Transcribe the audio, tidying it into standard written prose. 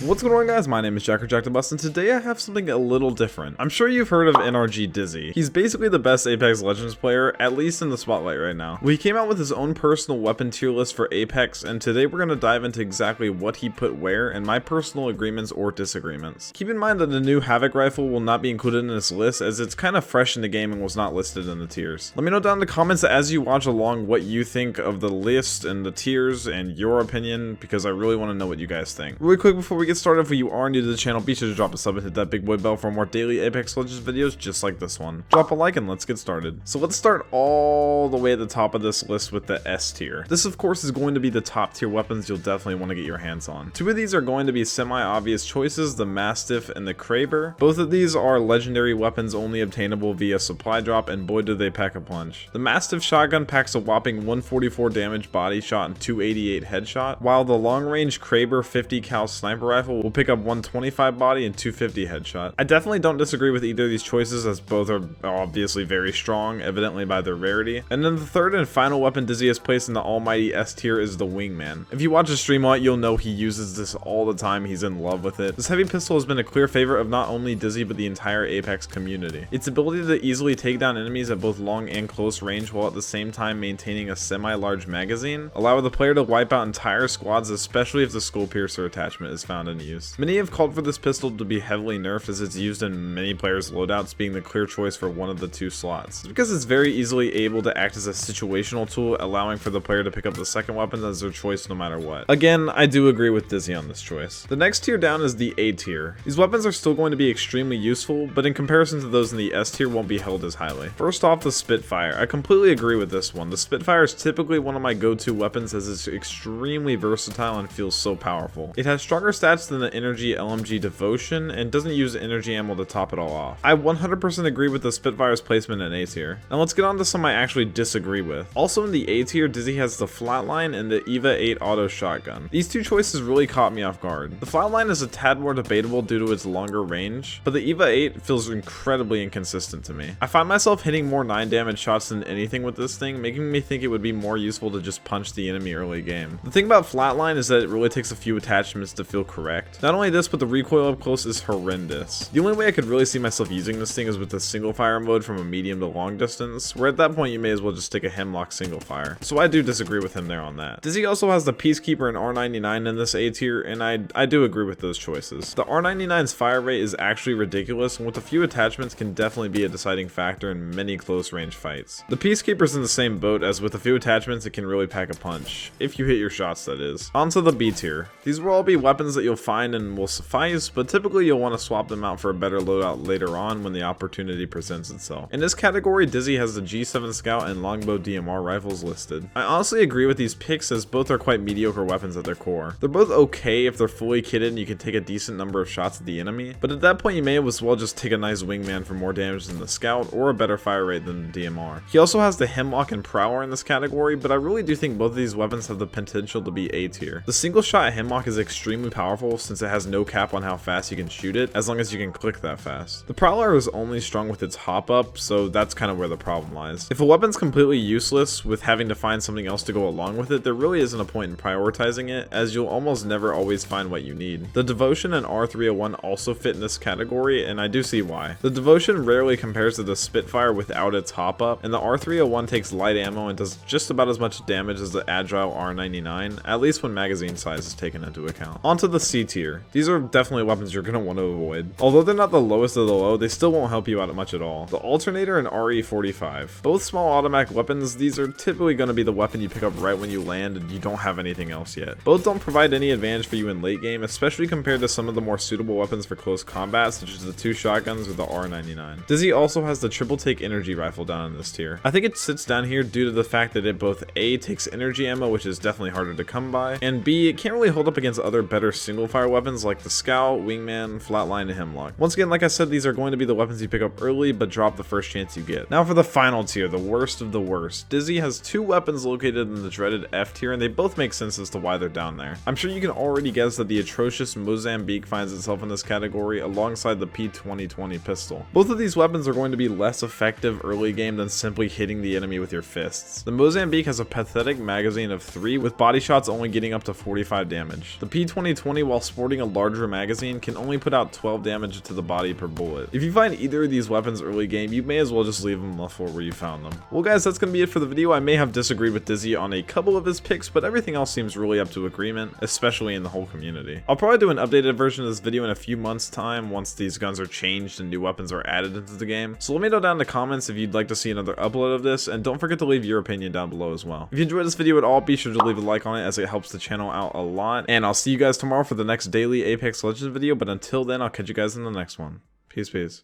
What's going on, guys? My name is JackTheBus, and today I have something a little different. I'm sure you've heard of NRG Dizzy. He's basically the best Apex Legends player, at least in the spotlight right now. Well, he came out with his own personal weapon tier list for Apex, and today we're going to dive into exactly what he put where and my personal agreements or disagreements. Keep in mind that the new Havoc rifle will not be included in this list, as it's kind of fresh in the game and was not listed in the tiers. Let me know down in the comments as you watch along what you think of the list and the tiers and your opinion, because I really want to know what you guys think. Really quick before we get started, if you are new to the channel, be sure to drop a sub and hit that big boy bell for more daily Apex Legends videos just like this one. Drop a like and let's get started. So let's start all the way at the top of this list with the S tier. This of course is going to be the top tier weapons you'll definitely want to get your hands on. Two of these are going to be semi-obvious choices, the Mastiff and the Kraber. Both of these are legendary weapons only obtainable via supply drop, and boy do they pack a punch. The Mastiff shotgun packs a whopping 144 damage body shot and 288 headshot, while the long range Kraber 50 cal sniper rifle will pick up 125 body and 250 headshot. I definitely don't disagree with either of these choices, as both are obviously very strong, evidently by their rarity. And then the third and final weapon Dizzy has placed in the almighty S tier is the Wingman. If you watch a stream on it, you'll know he uses this all the time. He's in love with it. This heavy pistol has been a clear favorite of not only Dizzy but the entire Apex community. Its ability to easily take down enemies at both long and close range while at the same time maintaining a semi-large magazine allow the player to wipe out entire squads, especially if the skull piercer attachment is found in use. Many have called for this pistol to be heavily nerfed, as it's used in many players' loadouts, being the clear choice for one of the two slots. It's because it's very easily able to act as a situational tool, allowing for the player to pick up the second weapon as their choice no matter what. Again, I do agree with Dizzy on this choice. The next tier down is the A tier. These weapons are still going to be extremely useful, but in comparison to those in the S tier won't be held as highly. First off, the Spitfire. I completely agree with this one. The Spitfire is typically one of my go-to weapons, as it's extremely versatile and feels so powerful. It has stronger stats than the NRG LMG Devotion and doesn't use energy ammo to top it all off. I 100% agree with the Spitfire's placement in A tier. Now let's get on to some I actually disagree with. Also in the A tier, Dizzy has the Flatline and the EVA 8 auto shotgun. These two choices really caught me off guard. The Flatline is a tad more debatable due to its longer range, but the EVA 8 feels incredibly inconsistent to me. I find myself hitting more 9 damage shots than anything with this thing, making me think it would be more useful to just punch the enemy early game. The thing about Flatline is that it really takes a few attachments to feel correct. Not only this, but the recoil up close is horrendous. The only way I could really see myself using this thing is with the single fire mode from a medium to long distance, where at that point you may as well just take a hemlock single fire. So I do disagree with him there on that. Dizzy also has the Peacekeeper and R99 in this A tier, and I do agree with those choices. The R99's fire rate is actually ridiculous, and with a few attachments can definitely be a deciding factor in many close range fights. The Peacekeeper's in the same boat, as with a few attachments it can really pack a punch, if you hit your shots that is. On to the B tier. These will all be weapons that you'll find and will suffice, but typically you'll want to swap them out for a better loadout later on when the opportunity presents itself. In this category, Dizzy has the G7 Scout and Longbow DMR rifles listed. I honestly agree with these picks, as both are quite mediocre weapons at their core. They're both okay if they're fully kitted and you can take a decent number of shots at the enemy, but at that point you may as well just take a nice Wingman for more damage than the Scout or a better fire rate than the DMR. He also has the Hemlock and Prowler in this category, but I really do think both of these weapons have the potential to be A tier. The single shot Hemlock is extremely powerful, since it has no cap on how fast you can shoot it, as long as you can click that fast. The Prowler is only strong with its hop up, so that's kind of where the problem lies. If a weapon's completely useless with having to find something else to go along with it, there really isn't a point in prioritizing it, as you'll almost never always find what you need. The Devotion and R301 also fit in this category, and I do see why. The Devotion rarely compares to the Spitfire without its hop up, and the R301 takes light ammo and does just about as much damage as the agile R99, at least when magazine size is taken into account. On to the C tier. These are definitely weapons you're going to want to avoid. Although they're not the lowest of the low, they still won't help you out much at all. The Alternator and RE45. Both small automatic weapons, these are typically going to be the weapon you pick up right when you land and you don't have anything else yet. Both don't provide any advantage for you in late game, especially compared to some of the more suitable weapons for close combat, such as the two shotguns or the R99. Dizzy also has the triple take energy rifle down in this tier. I think it sits down here due to the fact that it both A, takes energy ammo, which is definitely harder to come by, and B, it can't really hold up against other better single fire weapons like the Scout, Wingman, Flatline, and Hemlock. Once again, like I said, these are going to be the weapons you pick up early, but drop the first chance you get. Now for the final tier, the worst of the worst. Dizzy has two weapons located in the dreaded F tier, and they both make sense as to why they're down there. I'm sure you can already guess that the atrocious Mozambique finds itself in this category alongside the P2020 pistol. Both of these weapons are going to be less effective early game than simply hitting the enemy with your fists. The Mozambique has a pathetic magazine of 3, with body shots only getting up to 45 damage. The P2020 while sporting a larger magazine, can only put out 12 damage to the body per bullet. If you find either of these weapons early game, you may as well just leave them on the floor where you found them. Well guys, that's gonna be it for the video. I may have disagreed with Dizzy on a couple of his picks, but everything else seems really up to agreement, especially in the whole community. I'll probably do an updated version of this video in a few months time once these guns are changed and new weapons are added into the game. So let me know down in the comments if you'd like to see another upload of this, and don't forget to leave your opinion down below as well. If you enjoyed this video at all, be sure to leave a like on it as it helps the channel out a lot, and I'll see you guys tomorrow for the next daily Apex Legends video, but until then, I'll catch you guys in the next one. Peace.